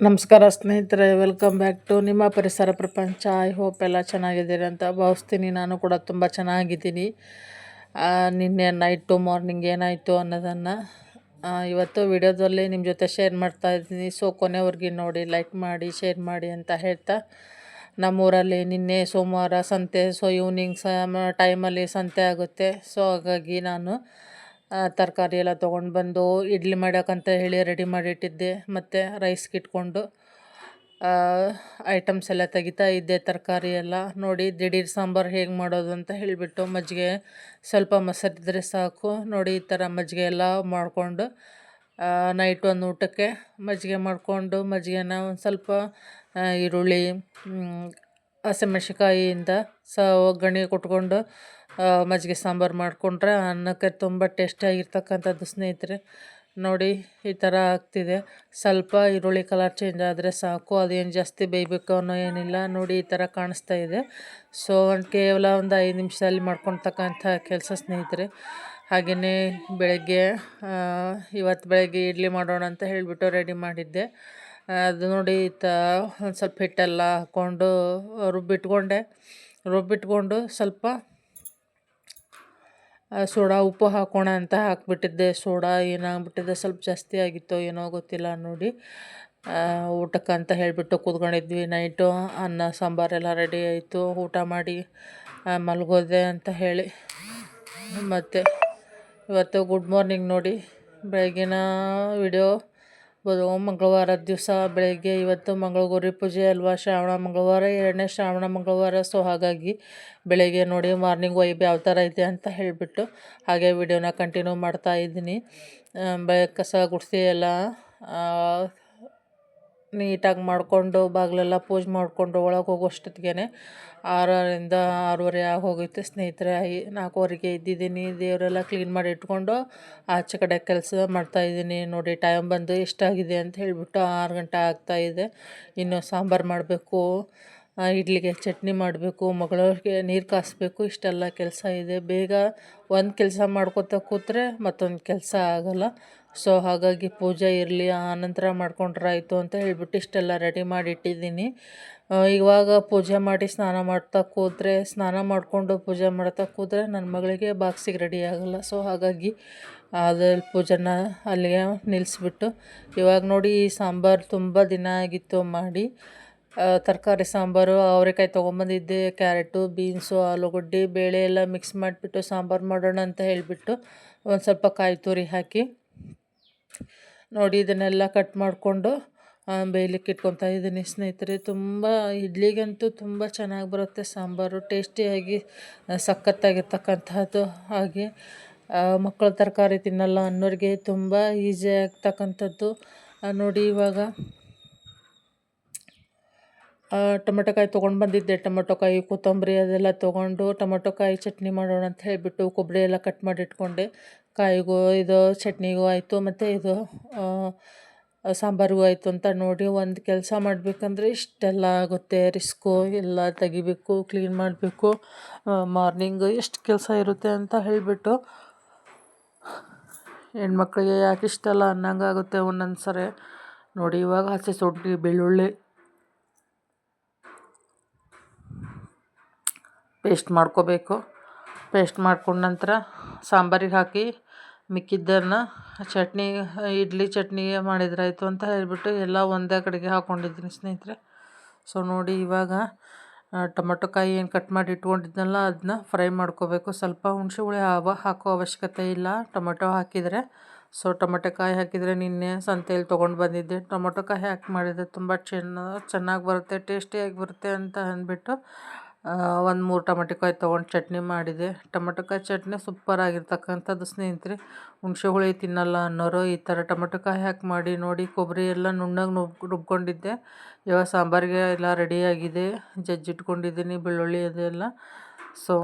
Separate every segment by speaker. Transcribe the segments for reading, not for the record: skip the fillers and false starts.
Speaker 1: ನಮಸ್ಕಾರ ಸ್ನೇಹಿತರೆ, welcome back to ನಿಮ್ಮ ಪರಿಸರ ಪ್ರಪಂಚ. ಐ ಹೋಪ್ ಎಲ್ಲ ಚೆನ್ನಾಗಿದ್ದೀರಿ ಅಂತ ಭಾವಿಸ್ತೀನಿ. ನಾನು ಕೂಡ ತುಂಬ ಚೆನ್ನಾಗಿದ್ದೀನಿ. ನಿನ್ನೆ ನೈಟು ಮಾರ್ನಿಂಗ್ ಏನಾಯಿತು ಅನ್ನೋದನ್ನು ಇವತ್ತು ವಿಡಿಯೋದಲ್ಲಿ ನಿಮ್ಮ ಜೊತೆ ಶೇರ್ ಮಾಡ್ತಾ ಇದ್ದೀನಿ. ಸೊ ಕೊನೆವರೆಗೆ ನೋಡಿ, ಲೈಕ್ ಮಾಡಿ, ಶೇರ್ ಮಾಡಿ ಅಂತ ಹೇಳ್ತಾ, ನಮ್ಮೂರಲ್ಲಿ ನಿನ್ನೆ ಸೋಮವಾರ ಸಂತೆ. ಸೊ ಈವ್ನಿಂಗ್ ಟೈಮಲ್ಲಿ ಸಂತೆ ಆಗುತ್ತೆ. ಸೊ ಹಾಗಾಗಿ ನಾನು ತರಕಾರಿ ಎಲ್ಲ ತೊಗೊಂಡು ಬಂದು ಇಡ್ಲಿ ಮಾಡೋಕ್ಕಂತ ಹೇಳಿ ರೆಡಿ ಮಾಡಿಟ್ಟಿದ್ದೆ. ಮತ್ತು ರೈಸ್ಗೆ ಇಟ್ಕೊಂಡು ಐಟಮ್ಸ್ ಎಲ್ಲ ತೆಗಿತಾ ಇದ್ದೆ. ತರಕಾರಿ ಎಲ್ಲ ನೋಡಿ, ದಿಢೀರ್ ಸಾಂಬಾರು ಹೇಗೆ ಮಾಡೋದು ಅಂತ ಹೇಳಿಬಿಟ್ಟು, ಮಜ್ಜಿಗೆ ಸ್ವಲ್ಪ ಮೊಸರಿದ್ರೆ ಸಾಕು. ನೋಡಿ, ಈ ಥರ ಮಜ್ಜಿಗೆ ಎಲ್ಲ ಮಾಡಿಕೊಂಡು ನೈಟ್ ಒಂದು ಊಟಕ್ಕೆ ಮಜ್ಜಿಗೆ ಮಾಡಿಕೊಂಡು, ಮಜ್ಜಿಗೆನ ಒಂದು ಸ್ವಲ್ಪ ಈರುಳ್ಳಿ, ಹಸಿಮೆಣ್ಸಿಕಾಯಿಯಿಂದ ಒಗ್ಗರಣೆ ಕೊಟ್ಕೊಂಡು ಮಜ್ಜಿಗೆ ಸಾಂಬಾರು ಮಾಡಿಕೊಂಡ್ರೆ ಅನ್ನಕ್ಕೆ ತುಂಬ ಟೇಸ್ಟಿಯಾಗಿರ್ತಕ್ಕಂಥದ್ದು ಸ್ನೇಹಿತರೆ. ನೋಡಿ, ಈ ಥರ ಆಗ್ತಿದೆ. ಸ್ವಲ್ಪ ಈರುಳ್ಳಿ ಕಲರ್ ಚೇಂಜ್ ಆದರೆ ಸಾಕು, ಅದೇನು ಜಾಸ್ತಿ ಬೇಯಬೇಕು ಅನ್ನೋ ಏನಿಲ್ಲ. ನೋಡಿ, ಈ ಥರ ಕಾಣಿಸ್ತಾ ಇದೆ. ಸೊ ಕೇವಲ ಒಂದು 5 ನಿಮಿಷದಲ್ಲಿ ಮಾಡ್ಕೊಳ್ತಕ್ಕಂಥ ಕೆಲಸ ಸ್ನೇಹಿತರೆ. ಹಾಗೆಯೇ ಇವತ್ತು ಬೆಳಗ್ಗೆ ಇಡ್ಲಿ ಮಾಡೋಣ ಅಂತ ಹೇಳಿಬಿಟ್ಟು ರೆಡಿ ಮಾಡಿದ್ದೆ. ಅದು ನೋಡಿ, ಒಂದು ಸ್ವಲ್ಪ ಹಿಟ್ಟೆಲ್ಲ ಹಾಕ್ಕೊಂಡು ರುಬ್ಬಿಟ್ಕೊಂಡು ಸ್ವಲ್ಪ ಸೋಡಾ ಉಪ್ಪು ಹಾಕೋಣ ಅಂತ ಹಾಕಿಬಿಟ್ಟಿದ್ದೆ. ಸೋಡಾ ಏನಾಗ್ಬಿಟ್ಟಿದೆ, ಸ್ವಲ್ಪ ಜಾಸ್ತಿ ಆಗಿತ್ತೋ ಏನೋ ಗೊತ್ತಿಲ್ಲ. ನೋಡಿ, ಊಟಕ್ಕೆ ಅಂತ ಹೇಳಿಬಿಟ್ಟು ಕೂತ್ಕೊಂಡಿದ್ವಿ. ನೈಟು ಅನ್ನ ಸಾಂಬಾರೆಲ್ಲ ರೆಡಿ ಆಯಿತು. ಊಟ ಮಾಡಿ ಮಲಗೋದೆ ಅಂತ ಹೇಳಿ. ಮತ್ತು ಇವತ್ತು ಗುಡ್ ಮಾರ್ನಿಂಗ್. ನೋಡಿ, ಬೆಳಗಿನ ವಿಡಿಯೋ ಮಂಗಳವಾರದ ದಿವಸ ಬೆಳಗ್ಗೆ. ಇವತ್ತು ಮಂಗಳಗೌರಿ ಪೂಜೆ ಅಲ್ವಾ, ಶ್ರಾವಣ ಮಂಗಳವಾರ, 2ನೇ ಶ್ರಾವಣ ಮಂಗಳವಾರ. ಸೊ ಹಾಗಾಗಿ ಬೆಳಗ್ಗೆ ನೋಡಿ ಮಾರ್ನಿಂಗ್ ವೈಬ್ ಯಾವ ಥರ ಇದೆ ಅಂತ ಹೇಳಿಬಿಟ್ಟು ಹಾಗೆ ವಿಡಿಯೋನ ಕಂಟಿನ್ಯೂ ಮಾಡ್ತಾ ಇದ್ದೀನಿ. ಬೆಳಗ್ಗೆ ಕಸ ಗುಡಿಸಿ ಎಲ್ಲ ನೀಟಾಗಿ ಮಾಡಿಕೊಂಡು ಬಾಗಿಲೆಲ್ಲ ಪೂಜೆ ಮಾಡಿಕೊಂಡು ಒಳಗೆ ಹೋಗೋಷ್ಟೊತ್ತಿಗೆ 6ರಿಂದ 6:30 ಆಗೋಗುತ್ತೆ ಸ್ನೇಹಿತರೆ. 4:15ಗೆ ಎದ್ದಿದ್ದೀನಿ. ದೇವರೆಲ್ಲ ಕ್ಲೀನ್ ಮಾಡಿ ಇಟ್ಕೊಂಡು ಆಚೆ ಕಡೆ ಕೆಲಸ ಮಾಡ್ತಾಯಿದ್ದೀನಿ. ನೋಡಿ, ಟೈಮ್ ಬಂದು ಎಷ್ಟಾಗಿದೆ ಅಂತ ಹೇಳಿಬಿಟ್ಟು 6 ಗಂಟೆ ಆಗ್ತಾಯಿದೆ. ಇನ್ನು ಸಾಂಬಾರು ಮಾಡಬೇಕು, ಇಡ್ಲಿಗೆ ಚಟ್ನಿ ಮಾಡಬೇಕು, ಮಗಳಿಗೆ ನೀರು ಕಾಯಿಸ್ಬೇಕು. ಇಷ್ಟೆಲ್ಲ ಕೆಲಸ ಇದೆ. ಬೇಗ ಒಂದು ಕೆಲಸ ಮಾಡ್ಕೊತಾ ಕೂತ್ರೆ ಮತ್ತೊಂದು ಕೆಲಸ ಆಗೋಲ್ಲ. ಸೊ ಹಾಗಾಗಿ ಪೂಜೆ ಇರಲಿ, ಆನಂತರ ಮಾಡ್ಕೊಂಡ್ರೆ ಆಯಿತು ಅಂತ ಹೇಳಿಬಿಟ್ಟು ಇಷ್ಟೆಲ್ಲ ರೆಡಿ ಮಾಡಿ ಇಟ್ಟಿದ್ದೀನಿ. ಇವಾಗ ಪೂಜೆ ಮಾಡಿ ಸ್ನಾನ ಮಾಡಿಕೊಂಡು ಪೂಜೆ ಮಾಡ್ತಾ ಕೂತ್ರೆ ನನ್ನ ಮಗಳಿಗೆ ಬಾಕ್ಸಿಗೆ ರೆಡಿ ಆಗೋಲ್ಲ. ಸೊ ಹಾಗಾಗಿ ಅದ್ರಲ್ಲಿ ಪೂಜೆನ ಅಲ್ಲಿಗೆ ನಿಲ್ಲಿಸ್ಬಿಟ್ಟು ಇವಾಗ ನೋಡಿ, ಈ ಸಾಂಬಾರು ತುಂಬ ದಿನ ಆಗಿತ್ತು ಮಾಡಿ. ತರಕಾರಿ ಸಾಂಬಾರು, ಅವರೆಕಾಯಿ ತೊಗೊಂಬಂದಿದ್ದೆ, ಕ್ಯಾರೆಟು, ಬೀನ್ಸು, ಆಲೂಗಡ್ಡೆ, ಬೇಳೆ ಎಲ್ಲ ಮಿಕ್ಸ್ ಮಾಡಿಬಿಟ್ಟು ಸಾಂಬಾರು ಮಾಡೋಣ ಅಂತ ಹೇಳಿಬಿಟ್ಟು ಒಂದು ಸ್ವಲ್ಪ ಕಾಯಿ ತುರಿ ಹಾಕಿ ನೋಡಿ ಇದನ್ನೆಲ್ಲ ಕಟ್ ಮಾಡಿಕೊಂಡು ಬೇಯಲಿಕ್ಕೆ ಇಟ್ಕೊತಾ ಇದ್ದೀನಿ ಸ್ನೇಹಿತರೆ. ತುಂಬ ಇಡ್ಲಿಗಂತೂ ತುಂಬ ಚೆನ್ನಾಗಿ ಬರುತ್ತೆ ಸಾಂಬಾರು, ಟೇಸ್ಟಿಯಾಗಿ ಸಖತ್ತಾಗಿರ್ತಕ್ಕಂಥದ್ದು. ಹಾಗೆ ಮಕ್ಕಳು ತರಕಾರಿ ತಿನ್ನಲ್ಲ ಅನ್ನೋರಿಗೆ ತುಂಬ ಈಸಿ ಆಗ್ತಕ್ಕಂಥದ್ದು. ನೋಡಿ, ಇವಾಗ ಟೊಮೆಟೊಕಾಯಿ ತೊಗೊಂಡು ಬಂದಿದ್ದೆ. ಟೊಮೆಟೊಕಾಯಿ, ಕೊತ್ತಂಬರಿ ಅದೆಲ್ಲ ತೊಗೊಂಡು ಟೊಮೆಟೊಕಾಯಿ ಚಟ್ನಿ ಮಾಡೋಣ ಅಂತ ಹೇಳಿಬಿಟ್ಟು ಕೊಬ್ಬರಿ ಎಲ್ಲ ಕಟ್ ಮಾಡಿ ಇಟ್ಕೊಂಡೆ. ಕಾಯಿಗೂ ಇದು ಚಟ್ನಿಗೂ ಆಯಿತು, ಮತ್ತು ಇದು ಸಾಂಬಾರಿಗೂ ಆಯಿತು ಅಂತ. ನೋಡಿ, ಒಂದು ಕೆಲಸ ಮಾಡಬೇಕಂದ್ರೆ ಇಷ್ಟೆಲ್ಲ ಆಗುತ್ತೆ, ರಿಸ್ಕು. ಎಲ್ಲ ತೆಗಿಬೇಕು, ಕ್ಲೀನ್ ಮಾಡಬೇಕು, ಮಾರ್ನಿಂಗು ಎಷ್ಟು ಕೆಲಸ ಇರುತ್ತೆ ಅಂತ ಹೇಳಿಬಿಟ್ಟು ಹೆಣ್ಮಕ್ಳಿಗೆ ಯಾಕೆ ಇಷ್ಟೆಲ್ಲ ಅನ್ನಂಗಾಗುತ್ತೆ ಒಂದೊಂದು ಸರಿ. ನೋಡಿ, ಇವಾಗ ಹಸಿ ಶುಂಠಿ, ಬೆಳ್ಳುಳ್ಳಿ ಪೇಸ್ಟ್ ಮಾಡ್ಕೋಬೇಕು. ಪೇಸ್ಟ್ ಮಾಡ್ಕೊಂಡ ನಂತರ ಸಾಂಬಾರಿಗೆ ಹಾಕಿ ಮಿಕ್ಕಿದ್ದನ್ನು ಇಡ್ಲಿ ಚಟ್ನಿಗೆ ಮಾಡಿದ್ರಾಯಿತು ಅಂತ ಹೇಳಿಬಿಟ್ಟು ಎಲ್ಲ ಒಂದೇ ಕಡೆಗೆ ಹಾಕ್ಕೊಂಡಿದ್ದೀನಿ ಸ್ನೇಹಿತರೆ. ಸೊ ನೋಡಿ, ಇವಾಗ ಟೊಮೆಟೊಕಾಯಿ ಏನು ಕಟ್ ಮಾಡಿ ಇಟ್ಕೊಂಡಿದ್ನಲ್ಲ ಅದನ್ನ ಫ್ರೈ ಮಾಡ್ಕೋಬೇಕು. ಸ್ವಲ್ಪ ಹುಣಸೆ ಹುಳಿ ಹಾಕೋ ಅವಶ್ಯಕತೆ ಇಲ್ಲ ಟೊಮೆಟೊ ಹಾಕಿದರೆ. ಸೊ ಟೊಮೆಟೊಕಾಯಿ ಹಾಕಿದರೆ ನಿನ್ನೆ ಸಂತೆಯಲ್ಲಿ ತೊಗೊಂಡು ಬಂದಿದ್ದೆ. ಟೊಮೆಟೊಕಾಯಿ ಹಾಕಿ ಮಾಡಿದರೆ ತುಂಬ ಚೆನ್ನಾಗಿ ಬರುತ್ತೆ, ಟೇಸ್ಟಿಯಾಗಿ ಬರುತ್ತೆ ಅಂತ ಅಂದ್ಬಿಟ್ಟು ಒಂದು 3 ಟೊಮೆಟೊಕಾಯಿ ತೊಗೊಂಡು ಚಟ್ನಿ ಮಾಡಿದೆ. ಟೊಮೆಟೊಕಾಯಿ ಚಟ್ನಿ ಸೂಪರಾಗಿರ್ತಕ್ಕಂಥದ್ದು ಸ್ನೇಹಿತರೆ. ಹುಣಸೆ ಹುಳಿ ತಿನ್ನಲ್ಲ ಅನ್ನೋರು ಈ ಥರ ಟೊಮೆಟೊಕಾಯಿ ಹಾಕಿ ಮಾಡಿ ನೋಡಿ. ಕೊಬ್ಬರಿ ಎಲ್ಲ ನುಣ್ಣಗೆ ರುಬ್ಕೊಂಡಿದ್ದೆ. ಇವಾಗ ಸಾಂಬಾರಿಗೆ ಎಲ್ಲ ರೆಡಿಯಾಗಿದೆ, ಜಜ್ಜಿಟ್ಕೊಂಡಿದ್ದೀನಿ ಬೆಳ್ಳುಳ್ಳಿ ಅದೆಲ್ಲ. ಸೊ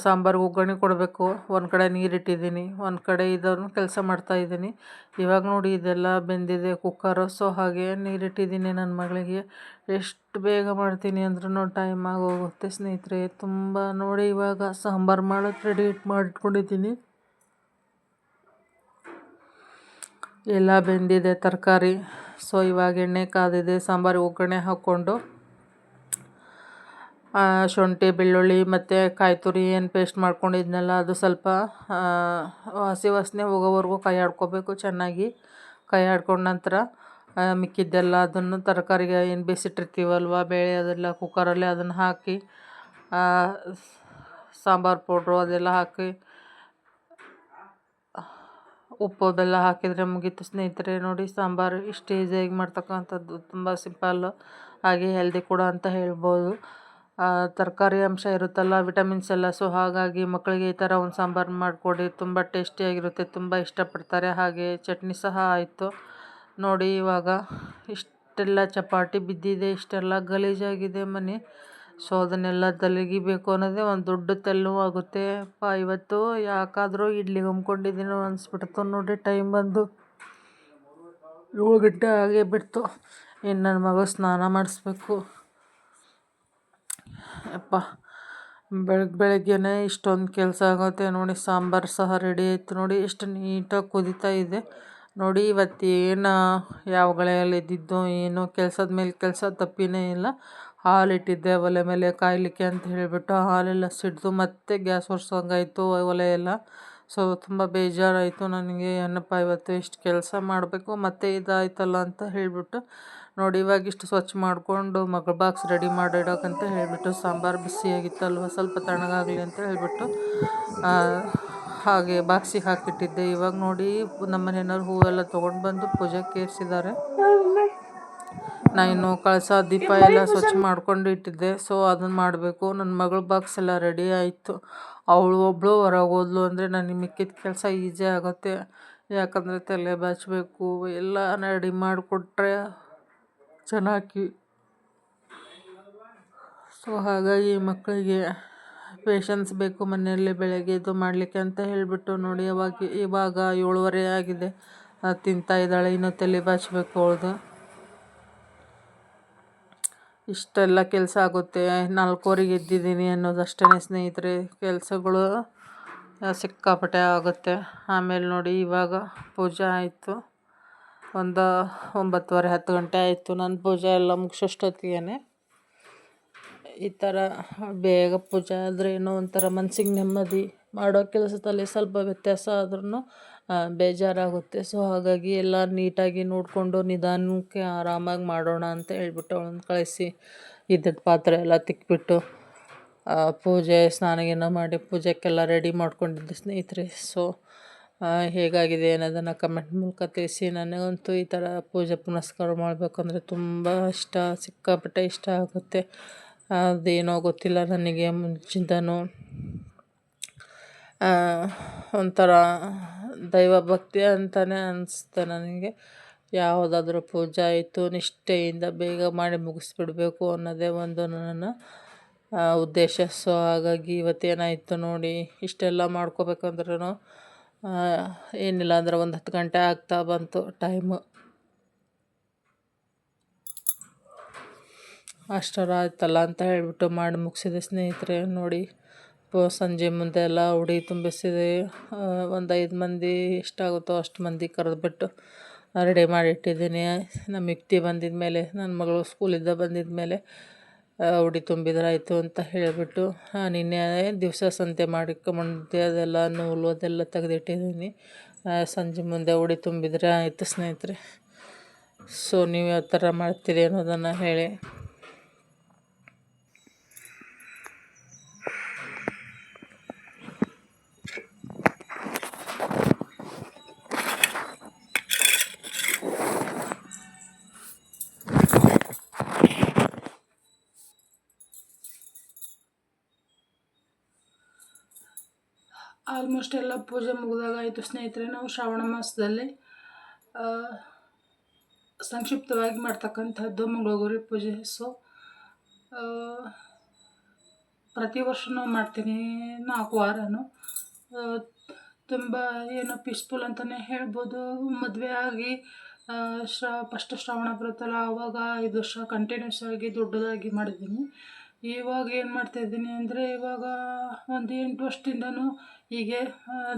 Speaker 1: ಸಾಂಬಾರಿಗೆ ಒಗ್ಗರಣೆ ಕೊಡಬೇಕು. ಒಂದು ಕಡೆ ನೀರಿಟ್ಟಿದ್ದೀನಿ, ಒಂದು ಕಡೆ ಇದನ್ನು ಕೆಲಸ ಮಾಡ್ತಾಯಿದ್ದೀನಿ. ಇವಾಗ ನೋಡಿ, ಇದೆಲ್ಲ ಬೆಂದಿದೆ ಕುಕ್ಕರು. ಸೊ ಹಾಗೆ ನೀರಿಟ್ಟಿದ್ದೀನಿ ನನ್ನ ಮಗಳಿಗೆ. ಎಷ್ಟು ಬೇಗ ಮಾಡ್ತೀನಿ ಅಂದ್ರೂ ಟೈಮ್ ಆಗೋಗುತ್ತೆ ಸ್ನೇಹಿತರೆ ತುಂಬ. ನೋಡಿ, ಇವಾಗ ಸಾಂಬಾರು ಮಾಡೋಕ್ಕೆ ರೆಡಿ ಮಾಡಿಟ್ಕೊಂಡಿದ್ದೀನಿ. ಎಲ್ಲ ಬೆಂದಿದೆ ತರಕಾರಿ. ಸೊ ಇವಾಗ ಎಣ್ಣೆ ಕಾದಿದೆ, ಸಾಂಬಾರಿಗೆ ಒಗ್ಗರಣೆ ಹಾಕ್ಕೊಂಡು ಶುಂಠಿ ಬೆಳ್ಳುಳ್ಳಿ ಮತ್ತು ಕಾಯಿ ತುರಿ ಏನು ಪೇಸ್ಟ್ ಮಾಡ್ಕೊಂಡಿದ್ನಲ್ಲ ಅದು ಸ್ವಲ್ಪ ಹಸಿ ವಾಸನೆ ಹೋಗೋವರೆಗೂ ಕೈ ಆಡ್ಕೋಬೇಕು ಚೆನ್ನಾಗಿ. ಕೈ ಆಡ್ಕೊಂಡ ನಂತರ ಮಿಕ್ಕಿದ್ದೆಲ್ಲ ಅದನ್ನು ತರಕಾರಿಗೆ ಏನು ಬೇಯಿಸಿಟ್ಟಿರ್ತೀವಲ್ವ ಬೇಳೆ ಅದೆಲ್ಲ ಕುಕ್ಕರಲ್ಲಿ ಅದನ್ನು ಹಾಕಿ ಸಾಂಬಾರು ಪೌಡ್ರು ಅದೆಲ್ಲ ಹಾಕಿ ಉಪ್ಪು ಬೆಲ್ಲ ಹಾಕಿದರೆ ಮುಗೀತು ಸ್ನೇಹಿತರೆ. ನೋಡಿ ಸಾಂಬಾರು ಇಷ್ಟು ಈಸಿಯಾಗಿ ಮಾಡ್ತಕ್ಕಂಥದ್ದು, ತುಂಬ ಸಿಂಪಲ್ಲು, ಹಾಗೆ ಹೆಲ್ದಿ ಕೂಡ ಅಂತ ಹೇಳ್ಬೋದು. ತರಕಾರಿ ಅಂಶ ಇರುತ್ತಲ್ಲ, ವಿಟಮಿನ್ಸ್ ಎಲ್ಲ, ಸೊ ಹಾಗಾಗಿ ಮಕ್ಕಳಿಗೆ ಈ ಥರ ಒಂದು ಸಾಂಬಾರು ಮಾಡಿಕೊಡಿ, ತುಂಬ ಟೇಸ್ಟಿಯಾಗಿರುತ್ತೆ, ತುಂಬ ಇಷ್ಟಪಡ್ತಾರೆ. ಹಾಗೆ ಚಟ್ನಿ ಸಹ ಆಯಿತು ನೋಡಿ. ಇವಾಗ ಇಷ್ಟೆಲ್ಲ ಚಪಾತಿ ಬಿದ್ದಿದೆ, ಇಷ್ಟೆಲ್ಲ ಗಲೀಜಾಗಿದೆ ಮನೆ. ಸೊ ಅದನ್ನೆಲ್ಲ ತಲೆಗಿಬೇಕು ಅನ್ನೋದೇ ಒಂದು ದೊಡ್ಡ ತಲೆನೋವಾಗುತ್ತೆ. ಇವತ್ತು ಯಾಕಾದರೂ ಇಡ್ಲಿಗೆ ಹಮ್ಮಿಕೊಂಡಿದ್ದೀನೋ ಅನಿಸ್ಬಿಡ್ತು ನೋಡಿ. ಟೈಮ್ ಬಂದು 7 ಗಂಟೆ ಆಗೇ ಬಿಡ್ತು. ಇನ್ನು ನನ್ನ ಮಗ ಸ್ನಾನ ಮಾಡಿಸ್ಬೇಕು. ಅಪ್ಪ ಬೆಳಗ್ಗೆನೇ ಇಷ್ಟೊಂದು ಕೆಲಸ ಆಗುತ್ತೆ ನೋಡಿ. ಸಾಂಬಾರು ಸಹ ರೆಡಿ ಆಯಿತು ನೋಡಿ, ಎಷ್ಟು ನೀಟಾಗಿ ಕುದೀತಾ ಇದೆ ನೋಡಿ. ಇವತ್ತೇನು ಯಾವ ಗಳಿಯಲ್ಲಿ ಇದ್ದಿದ್ದು ಏನೋ ಕೆಲಸದ ಮೇಲೆ ಕೆಲಸ ತಪ್ಪಿನೇ ಇಲ್ಲ. ಹಾಲಿಟ್ಟಿದ್ದೆ ಒಲೆ ಮೇಲೆ ಕಾಯಲಿಕ್ಕೆ ಅಂತ ಹೇಳಿಬಿಟ್ಟು ಹಾಲೆಲ್ಲ ಸಿಡ್ದು ಮತ್ತೆ ಗ್ಯಾಸ್ ಒರೆಸೋಂಗಾಯಿತು ಒಲೆ ಎಲ್ಲ. ಸೊ ತುಂಬ ಬೇಜಾರಾಯಿತು ನನಗೆ. ಏನಪ್ಪ ಇವತ್ತು ಇಷ್ಟು ಕೆಲಸ ಮಾಡಬೇಕು ಮತ್ತು ಇದಾಯ್ತಲ್ಲ ಅಂತ ಹೇಳಿಬಿಟ್ಟು ನೋಡಿ. ಇವಾಗ ಇಷ್ಟು ಸ್ವಚ್ಛ ಮಾಡಿಕೊಂಡು ಮಗಳ ಬಾಕ್ಸ್ ರೆಡಿ ಮಾಡಿಡೋಕ್ಕಂತ ಹೇಳಿಬಿಟ್ಟು, ಸಾಂಬಾರು ಬಿಸಿಯಾಗಿತ್ತಲ್ವ ಸ್ವಲ್ಪ ತಣ್ಣಗಾಗಲಿ ಅಂತ ಹೇಳಿಬಿಟ್ಟು ಹಾಗೆ ಬಾಕ್ಸಿಗೆ ಹಾಕಿಟ್ಟಿದ್ದೆ. ಇವಾಗ ನೋಡಿ ನಮ್ಮ ಮನೆಯವ್ರು ಹೂವೆಲ್ಲ ತೊಗೊಂಡು ಬಂದು ಪೂಜೆಗೆ ಏರಿಸಿದ್ದಾರೆ. ನಾನು ಕಳಸ ದೀಪ ಎಲ್ಲ ಸ್ವಚ್ಛ ಮಾಡ್ಕೊಂಡು ಇಟ್ಟಿದ್ದೆ. ಸೊ ಅದನ್ನು ಮಾಡಬೇಕು. ನನ್ನ ಮಗಳ ಬಾಕ್ಸ್ ಎಲ್ಲ ರೆಡಿ ಆಯಿತು. ಅವಳು ಒಬ್ಬಳು ಹೊರಗೆ ಹೋದ್ಲು ಅಂದರೆ ನನಗೆ ಮಿಕ್ಕಿದ ಕೆಲಸ ಈಸಿ ಆಗುತ್ತೆ. ಯಾಕಂದರೆ ತಲೆ ಬಾಚಬೇಕು, ಎಲ್ಲ ರೆಡಿ ಮಾಡಿಕೊಟ್ರೆ ಚೆನ್ನಾಗಿ. ಸೊ ಹಾಗಾಗಿ ಮಕ್ಕಳಿಗೆ ಪೇಷನ್ಸ್ ಬೇಕು ಮನೆಯಲ್ಲಿ ಬೆಳಗ್ಗೆ ಇದು ಮಾಡಲಿಕ್ಕೆ ಅಂತ ಹೇಳಿಬಿಟ್ಟು ನೋಡಿ. ಇವಾಗ 7:30 ಆಗಿದೆ. ತಿಂತಾ ಇದ್ದಾಳೆ, ಇನ್ನೂ ತಲೆ ಬಾಚಬೇಕು ಅವಳದು. ಇಷ್ಟೆಲ್ಲ ಕೆಲಸ ಆಗುತ್ತೆ. 4:15 ಎದ್ದಿದ್ದೀನಿ ಅನ್ನೋದಷ್ಟೇ ಸ್ನೇಹಿತರೆ. ಕೆಲಸಗಳು ಸಿಕ್ಕಾಪಟ್ಟೆ ಆಗುತ್ತೆ. ಆಮೇಲೆ ನೋಡಿ ಇವಾಗ ಪೂಜೆ ಆಯಿತು. ಒಂದು 9:30 10 ಗಂಟೆ ಆಯಿತು ನನ್ನ ಪೂಜೆ ಎಲ್ಲ ಮುಗಿಸೋಷ್ಟೊತ್ತಿಗೆ. ಈ ಥರ ಬೇಗ ಪೂಜೆ ಆದರೆ ಏನೋ ಒಂಥರ ಮನಸ್ಸಿಗೆ ನೆಮ್ಮದಿ. ಮಾಡೋ ಕೆಲಸದಲ್ಲಿ ಸ್ವಲ್ಪ ವ್ಯತ್ಯಾಸ ಆದ್ರೂ ಬೇಜಾರಾಗುತ್ತೆ. ಸೊ ಹಾಗಾಗಿ ಎಲ್ಲ ನೀಟಾಗಿ ನೋಡಿಕೊಂಡು ನಿಧಾನಕ್ಕೆ ಆರಾಮಾಗಿ ಮಾಡೋಣ ಅಂತ ಹೇಳ್ಬಿಟ್ಟು ಅವಳನ್ನು ಕಳಿಸಿ ಇದ್ದಿದ್ದ ಪಾತ್ರೆ ಎಲ್ಲ ತಿಕ್ಬಿಟ್ಟು ಪೂಜೆ ಸ್ನಾನ ಗೀನ ಮಾಡಿ ಪೂಜೆಗೆಲ್ಲ ರೆಡಿ ಮಾಡ್ಕೊಂಡಿದ್ದೆ ಸ್ನೇಹಿತರೆ. ಸೊ ಹೇಗಾಗಿದೆ ಅನ್ನೋದನ್ನು ಕಮೆಂಟ್ ಮೂಲಕ ತಿಳಿಸಿ. ನನಗಂತೂ ಈ ಥರ ಪೂಜೆ ಪುನಸ್ಕಾರ ಮಾಡಬೇಕಂದ್ರೆ ತುಂಬ ಇಷ್ಟ, ಸಿಕ್ಕಾಪಟ್ಟೆ ಇಷ್ಟ ಆಗುತ್ತೆ. ಅದೇನೋ ಗೊತ್ತಿಲ್ಲ ನನಗೆ ಮುಂಚಿಂದನೂ ಒಂಥರ ದೈವ ಭಕ್ತಿ ಅಂತಲೇ ಅನಿಸುತ್ತೆ ನನಗೆ. ಯಾವುದಾದ್ರೂ ಪೂಜೆ ಆಯಿತು ನಿಷ್ಠೆಯಿಂದ ಬೇಗ ಮಾಡಿ ಮುಗಿಸ್ಬಿಡ್ಬೇಕು ಅನ್ನೋದೇ ಒಂದು ನನ್ನ ಉದ್ದೇಶ. ಸೊ ಹಾಗಾಗಿ ಇವತ್ತೇನಾಯಿತು ನೋಡಿ, ಇಷ್ಟೆಲ್ಲ ಮಾಡ್ಕೋಬೇಕಂದ್ರೂ ಏನಿಲ್ಲ ಅಂದ್ರೆ ಒಂದು 10 ಗಂಟೆ ಆಗ್ತಾ ಬಂತು ಟೈಮು. ಅಷ್ಟರ ಆಯ್ತಲ್ಲ ಅಂತ ಹೇಳಿಬಿಟ್ಟು ಮಾಡಿ ಮುಗಿಸಿದೆ ಸ್ನೇಹಿತರೆ. ನೋಡಿ ಸಂಜೆ ಮುಂದೆ ಎಲ್ಲ ಉಡಿ ತುಂಬಿಸಿದೆ. ಒಂದು 5 ಮಂದಿ ಎಷ್ಟಾಗುತ್ತೋ ಅಷ್ಟು ಮಂದಿ ಕರೆದ್ಬಿಟ್ಟು ರೆಡಿ ಮಾಡಿಟ್ಟಿದ್ದೀನಿ. ನಮ್ಮ ಯುಕ್ತಿ ಬಂದಿದ ಮೇಲೆ, ನನ್ನ ಮಗಳು ಸ್ಕೂಲಿಂದ ಬಂದಿದ ಮೇಲೆ ಉಡಿ ತುಂಬಿದ್ರಾಯಿತು ಅಂತ ಹೇಳಿಬಿಟ್ಟು ನಿನ್ನೆ ದಿವಸ ಸಂತೆ ಮಾಡಿಕೊಂಬಂದೆ. ಅದೆಲ್ಲ ನೂಲು ಅದೆಲ್ಲ ತೆಗೆದಿಟ್ಟಿದ್ದೀನಿ. ಸಂಜೆ ಮುಂದೆ ಉಡಿ ತುಂಬಿದರೆ ಆಯಿತು ಸ್ನೇಹಿತರೆ. ಸೊ ನೀವು ಯಾವ ಥರ ಮಾಡ್ತೀರಿ ಅನ್ನೋದನ್ನು ಹೇಳಿ. ಆಲ್ಮೋಸ್ಟ್ ಎಲ್ಲ ಪೂಜೆ ಮುಗಿದಾಗಾಯಿತು ಸ್ನೇಹಿತರೆ. ನಾವು ಶ್ರಾವಣ ಮಾಸದಲ್ಲಿ ಸಂಕ್ಷಿಪ್ತವಾಗಿ ಮಾಡ್ತಕ್ಕಂಥದ್ದು ಮಂಗಳಗೌರಿ ಪೂಜೆ. ಸೊ ಪ್ರತಿ ವರ್ಷವೂ ಮಾಡ್ತೀನಿ 4 ವಾರನೂ. ತುಂಬ ಏನೋ ಪೀಸ್ಫುಲ್ ಅಂತಲೇ ಹೇಳ್ಬೋದು. ಮದುವೆ ಆಗಿ ಫಸ್ಟ್ ಶ್ರಾವಣ ಬರುತ್ತಲ್ಲ ಆವಾಗ 5 ವರ್ಷ ಕಂಟಿನ್ಯೂಸ್ ಆಗಿ ದೊಡ್ಡದಾಗಿ ಮಾಡಿದ್ದೀನಿ. ಇವಾಗ ಏನು ಮಾಡ್ತಾಯಿದ್ದೀನಿ ಅಂದರೆ, ಇವಾಗ ಒಂದು 8 ವರ್ಷದಿಂದನೂ ಹೀಗೆ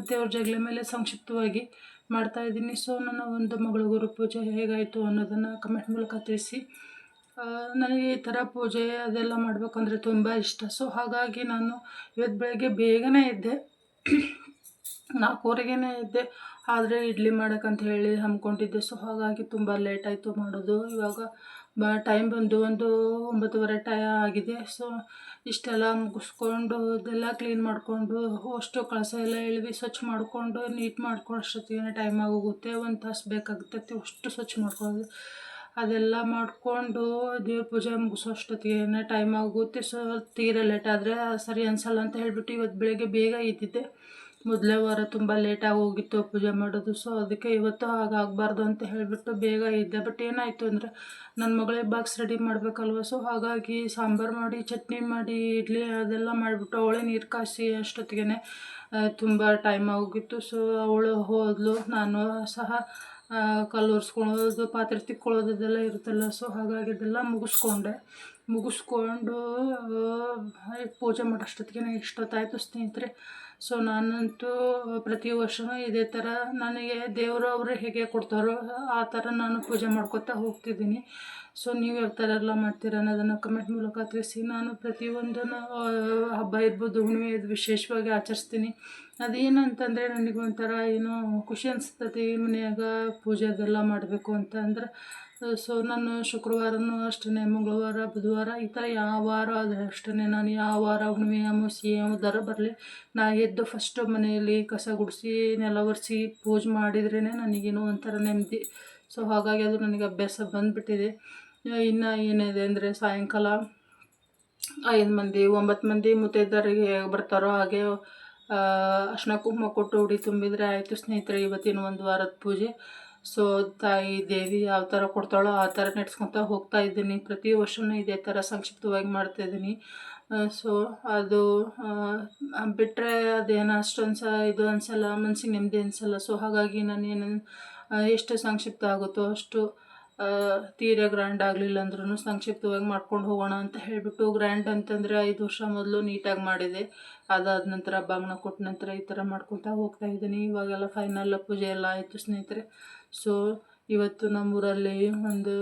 Speaker 1: ದೇವ್ರ ಜಗಲಿ ಮೇಲೆ ಸಂಕ್ಷಿಪ್ತವಾಗಿ
Speaker 2: ಮಾಡ್ತಾಯಿದ್ದೀನಿ. ಸೊ ನನ್ನ ಒಂದು ಮಗಳ ಗುರು ಪೂಜೆ ಹೇಗಾಯಿತು ಅನ್ನೋದನ್ನು ಕಮೆಂಟ್ ಮೂಲಕ ತಿಳಿಸಿ. ನನಗೆ ಈ ಥರ ಪೂಜೆ ಅದೆಲ್ಲ ಮಾಡಬೇಕಂದ್ರೆ ತುಂಬ ಇಷ್ಟ. ಸೊ ಹಾಗಾಗಿ ನಾನು ಇವತ್ತು ಬೆಳಗ್ಗೆ ಬೇಗನೆ ಎದ್ದೆ, 4:15ಗೆ ಎದ್ದೆ. ಆದರೆ ಇಡ್ಲಿ ಮಾಡೋಕ್ಕಂತ ಹೇಳಿ ಹಮ್ಮಿಕೊಂಡಿದ್ದೆ. ಸೊ ಹಾಗಾಗಿ ತುಂಬ ಲೇಟಾಯಿತು ಮಾಡೋದು. ಇವಾಗ ಟೈಮ್ ಬಂದು ಒಂದು 9:30 ಆಗಿದೆ. ಸೊ ಇಷ್ಟೆಲ್ಲ ಮುಗಿಸ್ಕೊಂಡು ಅದೆಲ್ಲ ಕ್ಲೀನ್ ಮಾಡಿಕೊಂಡು ಅಷ್ಟು ಕಳಸ ಎಲ್ಲ ಎಳ್ದು ಸ್ವಚ್ಛ ಮಾಡಿಕೊಂಡು ನೀಟ್ ಮಾಡ್ಕೊಳ್ಳೋ ಅಷ್ಟೊತ್ತಿಗೆ ಟೈಮ್ ಆಗೋಗುತ್ತೆ. 1 ತಾಸು ಬೇಕಾಗುತ್ತೆ ಅಷ್ಟು ಸ್ವಚ್ಛ ಮಾಡ್ಕೊಳ್ಳೋದು. ಅದೆಲ್ಲ ಮಾಡಿಕೊಂಡು ದೇವ್ರ ಪೂಜೆ ಮುಗಿಸೋ ಅಷ್ಟೊತ್ತಿಗೆ ಟೈಮ್ ಆಗುತ್ತೆ. ಸೊ ತೀರಾ ಲೇಟ್ ಆದರೆ ಸರಿ ಅನಿಸಲ್ಲ ಅಂತ ಹೇಳಿಬಿಟ್ಟು ಇವತ್ತು ಬೆಳಗ್ಗೆ ಬೇಗ ಎದ್ದಿದ್ದೆ. ಮೊದಲೇ ವಾರ ತುಂಬ ಲೇಟಾಗಿ ಹೋಗಿತ್ತು ಪೂಜೆ ಮಾಡೋದು. ಸೊ ಅದಕ್ಕೆ ಇವತ್ತು ಹಾಗಾಗಬಾರ್ದು ಅಂತ ಹೇಳಿಬಿಟ್ಟು ಬೇಗ ಇದ್ದೆ. ಬಟ್ ಏನಾಯಿತು ಅಂದರೆ ನನ್ನ ಮಗಳಿಗೆ ಬಾಕ್ಸ್ ರೆಡಿ ಮಾಡಬೇಕಲ್ವ. ಸೊ ಹಾಗಾಗಿ ಸಾಂಬಾರು ಮಾಡಿ, ಚಟ್ನಿ ಮಾಡಿ, ಇಡ್ಲಿ ಅದೆಲ್ಲ ಮಾಡಿಬಿಟ್ಟು ಅವಳೇ ನೀರು ಕಾಯಿಸಿ ಅಷ್ಟೊತ್ತಿಗೆ ತುಂಬ ಟೈಮ್ ಆಗೋಗಿತ್ತು. ಸೊ ಅವಳು ಹೋದಳು. ನಾನು ಸಹ ಕಲ್ಲು ಒರೆಸ್ಕೊಳ್ಳೋದು, ಪಾತ್ರೆ ತಿಕ್ಕೊಳ್ಳೋದು ಇದೆಲ್ಲ ಇರುತ್ತಲ್ಲ. ಸೊ ಹಾಗಾಗಿ ಇದೆಲ್ಲ ಮುಗಿಸ್ಕೊಂಡು ಪೂಜೆ ಮಾಡೋ ಅಷ್ಟೊತ್ತಿಗೆ ಇಷ್ಟೊತ್ತಾಯಿತು ಸ್ನೇಹಿತರೆ. ಸೊ ನಾನಂತೂ ಪ್ರತಿ ವರ್ಷವೂ ಇದೇ ಥರ ನನಗೆ ದೇವರು ಅವರು ಹೇಗೆ ಕೊಡ್ತಾರೋ ಆ ಥರ ನಾನು ಪೂಜೆ ಮಾಡ್ಕೊತಾ ಹೋಗ್ತಿದ್ದೀನಿ. ಸೊ ನೀವು ಯಾವ ಥರ ಎಲ್ಲ ಮಾಡ್ತೀರ ಅನ್ನೋದನ್ನು ಕಮೆಂಟ್ ಮೂಲಕ ತಿಳಿಸಿ. ನಾನು ಪ್ರತಿಯೊಂದನ್ನು ಹಬ್ಬ ಇರ್ಬೋದು, ಹುಣ್ಣಿಮೆ ಇದು ವಿಶೇಷವಾಗಿ ಆಚರಿಸ್ತೀನಿ. ಅದೇನಂತಂದರೆ ನನಗೆ ಒಂಥರ ಏನೋ ಖುಷಿ ಅನಿಸ್ತೈತಿ ಮನ್ಯಾಗ ಪೂಜೆ ಅದೆಲ್ಲ ಮಾಡಬೇಕು ಅಂತ ಅಂದ್ರೆ. ಸೊ ನಾನು ಶುಕ್ರವಾರನೂ ಅಷ್ಟೇ, ಮಂಗಳವಾರ, ಬುಧವಾರ ಈ ಥರ ಯಾವ ವಾರ ಆದರೆ ಅಷ್ಟೇ, ನಾನು ಯಾವ ವಾರ ಹುಣ್ಣಿಮೆ, ಅಮಾವಾಸ್ಯೆ ಯಾವುದಾರ ಬರಲಿ, ನಾ ಎದ್ದು ಫಸ್ಟು ಮನೆಯಲ್ಲಿ ಕಸ ಗುಡಿಸಿ ನೆಲ ಒರೆಸಿ ಪೂಜೆ ಮಾಡಿದ್ರೇ ನನಗೇನೋ ಒಂಥರ ನೆಮ್ಮದಿ. ಸೊ ಹಾಗಾಗಿ ಅದು ನನಗೆ ಅಭ್ಯಾಸ ಬಂದುಬಿಟ್ಟಿದೆ. ಇನ್ನು ಏನಿದೆ ಅಂದರೆ ಸಾಯಂಕಾಲ 5 ಮಂದಿ 9 ಮಂದಿ ಮುತ್ತೈದೆಯರಿಗೆ ಬರ್ತಾರೋ ಹಾಗೆ ಅರ್ಶಿನ ಕುಂಕುಮ ಕೊಟ್ಟು ಉಡಿ ತುಂಬಿದರೆ ಆಯಿತು ಸ್ನೇಹಿತರೆ ಇವತ್ತಿನ ಒಂದು ವಾರದ ಪೂಜೆ. ಸೊ ತಾಯಿ ದೇವಿ ಯಾವ ಥರ ಕೊಡ್ತಾಳೋ ಆ ಥರ ನಡೆಸ್ಕೊತಾ ಹೋಗ್ತಾ ಇದ್ದೀನಿ. ಪ್ರತಿ ವರ್ಷವೂ ಇದೇ ಥರ ಸಂಕ್ಷಿಪ್ತವಾಗಿ ಮಾಡ್ತಾಯಿದ್ದೀನಿ. ಸೊ ಅದು ಬಿಟ್ಟರೆ ಅದೇನು ಅಷ್ಟೊಂದು ಇದು ಅನಿಸಲ್ಲ, ಮನಸ್ಸಿಗೆ ನೆಮ್ಮದಿ ಅನಿಸಲ್ಲ. ಸೊ ಹಾಗಾಗಿ ನಾನೇನು ಎಷ್ಟು ಸಂಕ್ಷಿಪ್ತ ಆಗುತ್ತೋ ಅಷ್ಟು ತೀರಾ ಗ್ರ್ಯಾಂಡ್ ಆಗಲಿಲ್ಲ ಅಂದ್ರೂ ಸಂಕ್ಷಿಪ್ತವಾಗಿ ಮಾಡ್ಕೊಂಡು ಹೋಗೋಣ ಅಂತ ಹೇಳಿಬಿಟ್ಟು, ಗ್ರ್ಯಾಂಡ್ ಅಂತಂದರೆ 5 ವರ್ಷ ಮೊದಲು ನೀಟಾಗಿ ಮಾಡಿದೆ. ಅದಾದ ನಂತರ ಬಾಗಿನ ಕೊಟ್ಟ ನಂತರ ಈ ಥರ ಮಾಡ್ಕೊತಾ ಹೋಗ್ತಾಯಿದ್ದೀನಿ. ಇವಾಗೆಲ್ಲ ಫೈನಲ್ ಪೂಜೆ ಎಲ್ಲ ಆಯಿತು ಸ್ನೇಹಿತರೆ. ಸೊ ಇವತ್ತು ನಮ್ಮೂರಲ್ಲಿ ಒಂದು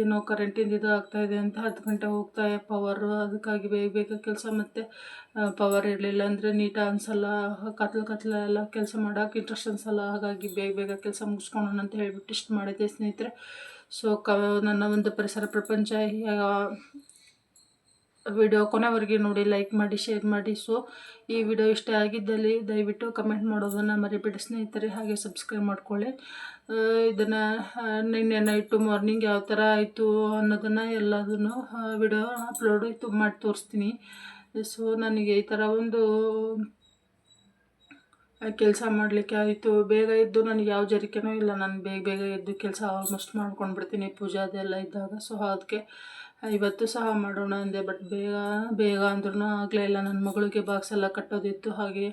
Speaker 2: ಏನೋ ಕರೆಂಟಿಂದ ಇದು ಆಗ್ತಾಯಿದೆ ಅಂತ 10 ಗಂಟೆ ಹೋಗ್ತಾ ಪವರು, ಅದಕ್ಕಾಗಿ ಬೇಗ ಬೇಗ ಕೆಲಸ. ಮತ್ತು ಪವರ್ ಇರಲಿಲ್ಲ ಅಂದರೆ ನೀಟಾಗಿ ಅನಿಸಲ್ಲ, ಕತ್ಲೆಲ್ಲ ಕೆಲಸ ಮಾಡೋಕೆ ಇಂಟ್ರೆಸ್ಟ್ ಅನಿಸಲ್ಲ. ಹಾಗಾಗಿ ಬೇಗ ಬೇಗ ಕೆಲಸ ಮುಗಿಸ್ಕೊಳ್ಳೋಣ ಅಂತ ಹೇಳಿಬಿಟ್ಟು ಇಷ್ಟು ಮಾಡಿದ್ದೆ ಸ್ನೇಹಿತರೆ. ಸೊ ನನ್ನ ಒಂದು ಪರಿಸರ ಪ್ರಪಂಚ ವಿಡಿಯೋ ಕೊನೆವರೆಗೆ ನೋಡಿ, ಲೈಕ್ ಮಾಡಿ, ಶೇರ್ ಮಾಡಿ. ಸೊ ಈ ವಿಡಿಯೋ ಇಷ್ಟ ಆಗಿದ್ದಲ್ಲಿ ದಯವಿಟ್ಟು ಕಮೆಂಟ್ ಮಾಡೋದನ್ನು ಮರಿಬೇಡಿ ಸ್ನೇಹಿತರೆ. ಹಾಗೆ ಸಬ್ಸ್ಕ್ರೈಬ್ ಮಾಡ್ಕೊಳ್ಳಿ. ಇದನ್ನು ನಿನ್ನೆ ನೈಟು ಮಾರ್ನಿಂಗ್ ಯಾವ ಥರ ಆಯಿತು ಅನ್ನೋದನ್ನು ಎಲ್ಲದನ್ನು ವಿಡಿಯೋ ಅಪ್ಲೋಡ್ ಮಾಡಿ ತೋರಿಸ್ತೀನಿ. ಸೊ ನನಗೆ ಈ ಥರ ಒಂದು ಕೆಲಸ ಮಾಡಲಿಕ್ಕೆ ಆಯಿತು. ಬೇಗ ಎದ್ದು ನನಗೆ ಯಾವ ಜರಿಕೆನೂ ಇಲ್ಲ, ನಾನು ಬೇಗ ಬೇಗ ಎದ್ದು ಕೆಲಸ ಆಲ್ಮೋಸ್ಟ್ ಮಾಡ್ಕೊಂಡು ಬಿಡ್ತೀನಿ ಪೂಜೆ ಅದೆಲ್ಲ ಇದ್ದಾಗ. ಸೊ ಅದಕ್ಕೆ ಇವತ್ತು ಸಹ ಮಾಡೋಣ ಅಂದೆ. ಬಟ್ ಬೇಗ ಅಂದ್ರೂ ಆಗಲೇ ಇಲ್ಲ. ನನ್ನ ಮಗಳಿಗೆ ಬಾಕ್ಸ್ ಎಲ್ಲ ಕಟ್ಟೋದಿತ್ತು. ಹಾಗೆ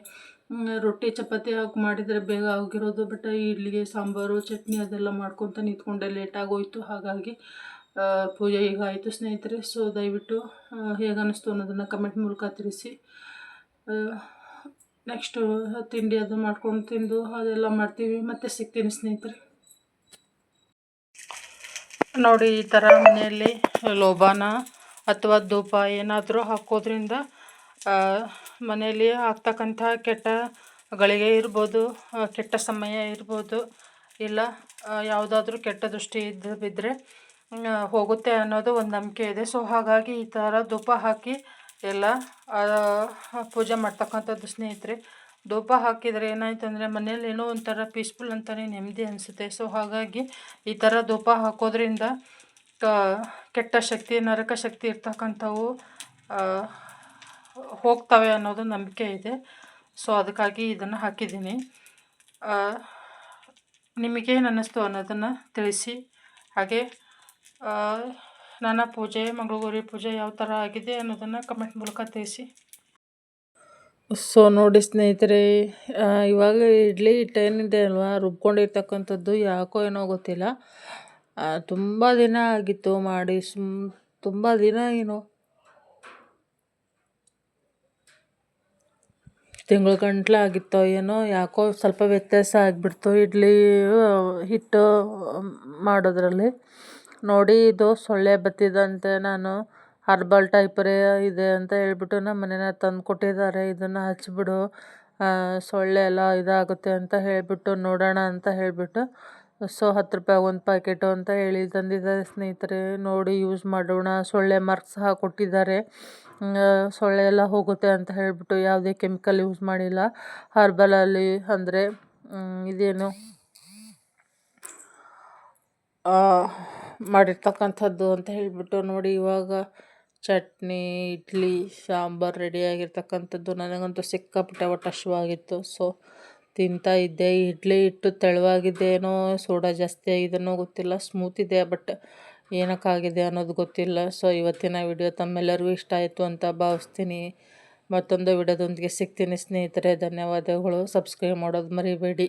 Speaker 2: ರೊಟ್ಟಿ ಚಪಾತಿ ಹಾಕಿ ಮಾಡಿದರೆ ಬೇಗ ಆಗಿರೋದು. ಬಟ್ ಇಡ್ಲಿಗೆ ಸಾಂಬಾರು ಚಟ್ನಿ ಅದೆಲ್ಲ ಮಾಡ್ಕೊತ ನಿಂತ್ಕೊಂಡೆ, ಲೇಟಾಗೋಯಿತು. ಹಾಗಾಗಿ ಪೂಜೆ ಈಗ ಆಯಿತು ಸ್ನೇಹಿತರೆ. ಸೊ ದಯವಿಟ್ಟು ಹೇಗೆ ಅನ್ನಿಸ್ತು ಅನ್ನೋದನ್ನು ಕಮೆಂಟ್ ಮೂಲಕ ತಿಳಿಸಿ. ನೆಕ್ಸ್ಟು ತಿಂಡಿ ಅದು ಮಾಡ್ಕೊಂಡು ತಿಂದು ಅದೆಲ್ಲ ಮಾಡ್ತೀವಿ. ಮತ್ತೆ ಸಿಗ್ತೀನಿ ಸ್ನೇಹಿತರೆ. ನೋಡಿ, ಈ ಥರ ಮನೆಯಲ್ಲಿ ಲೋಬಾನ ಅಥವಾ ಧೂಪ ಏನಾದರೂ ಹಾಕೋದ್ರಿಂದ ಮನೆಯಲ್ಲಿ ಆಗ್ತಕ್ಕಂಥ ಕೆಟ್ಟ ಗಳಿಗೆ ಇರ್ಬೋದು, ಕೆಟ್ಟ ಸಮಯ ಇರ್ಬೋದು, ಇಲ್ಲ ಯಾವುದಾದ್ರೂ ಕೆಟ್ಟ ದೃಷ್ಟಿ ಬಿದ್ದರೆ ಹೋಗುತ್ತೆ ಅನ್ನೋದು ಒಂದು ನಂಬಿಕೆ ಇದೆ. ಸೊ ಹಾಗಾಗಿ ಈ ಥರ ಧೂಪ ಹಾಕಿ ಎಲ್ಲ ಪೂಜೆ ಮಾಡ್ತಕ್ಕಂಥದ್ದು ಸ್ನೇಹಿತರೆ. ಧೂಪ ಹಾಕಿದರೆ ಏನಾಯ್ತು ಅಂದರೆ ಮನೇಲಿ ಏನೋ ಒಂಥರ ಪೀಸ್ಫುಲ್ ಅಂತಲೇ ನೆಮ್ಮದಿ ಅನಿಸುತ್ತೆ. ಸೊ ಹಾಗಾಗಿ ಈ ಥರ ಧೂಪ ಹಾಕೋದ್ರಿಂದ ಕೆಟ್ಟ ಶಕ್ತಿ, ನರಕ ಶಕ್ತಿ ಇರ್ತಕ್ಕಂಥವು ಹೋಗ್ತವೆ ಅನ್ನೋದು ನಂಬಿಕೆ ಇದೆ. ಸೊ ಅದಕ್ಕಾಗಿ ಇದನ್ನು ಹಾಕಿದ್ದೀನಿ. ನಿಮಗೇನು ಅನ್ನಿಸ್ತು ಅನ್ನೋದನ್ನು ತಿಳಿಸಿ. ಹಾಗೆ ನನ್ನ ಪೂಜೆ, ಮಂಗಳಗೌರಿ ಪೂಜೆ ಯಾವ ಥರ ಆಗಿದೆ ಅನ್ನೋದನ್ನು ಕಮೆಂಟ್ ಮೂಲಕ ತಿಳಿಸಿ.
Speaker 1: ಸೊ ನೋಡಿ ಸ್ನೇಹಿತರೆ, ಇವಾಗ ಇಡ್ಲಿ ಹಿಟ್ಟು ಏನಿದೆ ಅಲ್ವಾ, ರುಬ್ಕೊಂಡಿರ್ತಕ್ಕಂಥದ್ದು ಯಾಕೋ ಏನೋ ಗೊತ್ತಿಲ್ಲ, ತುಂಬ ದಿನ ಆಗಿತ್ತು ಮಾಡಿ. ತುಂಬ ದಿನ ತಿಂಗಳು ಗಂಟ್ಲೆ ಆಗಿತ್ತೋ ಏನೋ ಯಾಕೋ ಸ್ವಲ್ಪ ವ್ಯತ್ಯಾಸ ಆಗಿಬಿಡ್ತು ಇಡ್ಲಿ ಹಿಟ್ಟು ಮಾಡೋದ್ರಲ್ಲಿ. ನೋಡಿ ಇದು ಸೊಳ್ಳೆ ಬತ್ತಿದಂತೆ. ನಾನು ಹರ್ಬಲ್ ಟೈಪರೇ ಇದೆ ಅಂತ ಹೇಳ್ಬಿಟ್ಟು ನಮ್ಮ ಮನೆಯವ್ರು ತಂದು ಕೊಟ್ಟಿದ್ದಾರೆ. ಇದನ್ನು ಹಚ್ಬಿಡು, ಸೊಳ್ಳೆ ಎಲ್ಲ ಇದಾಗುತ್ತೆ ಅಂತ ಹೇಳಿಬಿಟ್ಟು ನೋಡೋಣ ಅಂತ ಹೇಳಿಬಿಟ್ಟು. ಸೊ 10 ರೂಪಾಯಿ ಒಂದು ಪ್ಯಾಕೆಟು ಅಂತ ಹೇಳಿ ತಂದಿದ್ದಾರೆ ಸ್ನೇಹಿತರೆ. ನೋಡಿ ಯೂಸ್ ಮಾಡೋಣ. ಸೊಳ್ಳೆ ಮಾರ್ಕ್ ಸಹ ಕೊಟ್ಟಿದ್ದಾರೆ. ಸೊಳ್ಳೆ ಎಲ್ಲ ಹೋಗುತ್ತೆ ಅಂತ ಹೇಳಿಬಿಟ್ಟು ಯಾವುದೇ ಕೆಮಿಕಲ್ ಯೂಸ್ ಮಾಡಿಲ್ಲ. ಹರ್ಬಲಲ್ಲಿ ಅಂದರೆ ಇದೇನು ಮಾಡಿರ್ತಕ್ಕಂಥದ್ದು ಅಂತ ಹೇಳಿಬಿಟ್ಟು. ನೋಡಿ ಇವಾಗ ಚಟ್ನಿ, ಇಡ್ಲಿ, ಸಾಂಬಾರು ರೆಡಿಯಾಗಿರ್ತಕ್ಕಂಥದ್ದು. ನನಗಂತೂ ಸಿಕ್ಕಾಪಟ್ಟೆ ಹೊಟ್ಟೆ ಹಸಿವಾಗಿತ್ತು. ಸೊ ತಿಂತಾ ಇದ್ದೆ. ಇಡ್ಲಿ ಹಿಟ್ಟು ತೆಳುವಾಗಿದೆಯೇನೋ, ಸೋಡಾ ಜಾಸ್ತಿ ಆಗಿದೆನೋ ಗೊತ್ತಿಲ್ಲ. ಸ್ಮೂತ್ ಇದೆ, ಬಟ್ ಏನಕ್ಕಾಗಿದೆ ಅನ್ನೋದು ಗೊತ್ತಿಲ್ಲ. ಸೊ ಇವತ್ತಿನ ವಿಡಿಯೋ ತಮ್ಮೆಲ್ಲರಿಗೂ ಇಷ್ಟ ಆಯಿತು ಅಂತ ಭಾವಿಸ್ತೀನಿ. ಮತ್ತೊಂದು ವಿಡಿಯೋದೊಂದಿಗೆ ಸಿಗ್ತೀನಿ ಸ್ನೇಹಿತರೆ. ಧನ್ಯವಾದಗಳು. ಸಬ್ಸ್ಕ್ರೈಬ್ ಮಾಡೋದು ಮರಿಬೇಡಿ.